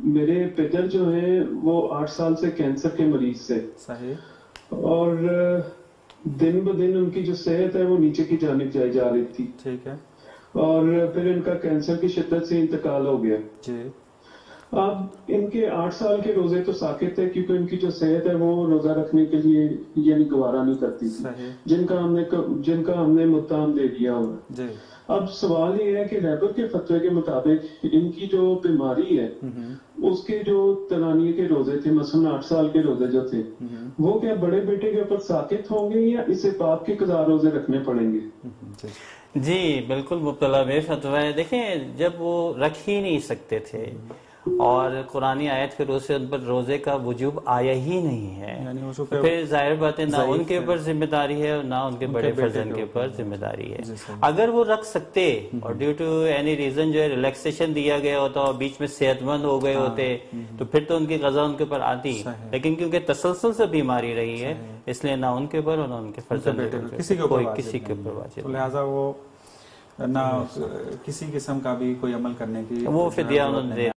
میرے پدر جو ہیں وہ 8 سال سے کینسر کے مریض سے، صحیح، اور دن بدن ان کی جو صحت ہے وہ نیچے کی جانب جائی جا رہی تھی، ٹھیک ہے اور پھر ان کا کینسر کی شدت سے انتقال ہو گیا۔ جی، اب ان کے 8 سال کے روزے تو ساقط تھے کیونکہ ان کی جو صحت ہے وہ روزہ رکھنے کے لیے یعنی گوارا نہیں کرتی تھی، صحیح، جن کا ہم نے متہم دے دیا ہوا۔ جی، اب سوال یہ ہے کہ رہبر کے فتوے کے مطابق ان کی جو بیماری ہے اس کے جو تنانیہ کے روزے تھے، مثلا 8 سال کے روزے جو تھے، وہ کیا بڑے بیٹے کے اوپر ساقط ہوں گے یا اسے باپ کے قضا روزے رکھنے پڑیں گے؟ جی بالکل مبتلا بے فتویٰ ہے۔ دیکھیں جب وہ رکھ ہی نہیں سکتے تھے اور قرآنی آیت کے روز سے ان پر روزے کا وجوب آیا ہی نہیں ہے، تو پھر ظاہر بات ہے نہ ان کے اوپر ذمہ داری ہے اور نہ ان کے بڑے فرزند کے اوپر ذمہ داری ہے۔ اگر وہ رکھ سکتے اور ڈیو ٹو اینی ریزن جو ہے ریلیکسیشن دیا گیا ہوتا اور بیچ میں صحت مند ہو گئے ہوتے تو پھر تو ان کی قضا ان کے اوپر آتی، لیکن کیونکہ تسلسل سے بیماری رہی ہے اس لیے نہ ان کے اوپر اور نہ ان کے فرزند کسی کے اوپر واجب، لہٰذا وہ نہ کسی قسم کا بھی کوئی عمل کرنے کی وہ فدیہ انہوں نے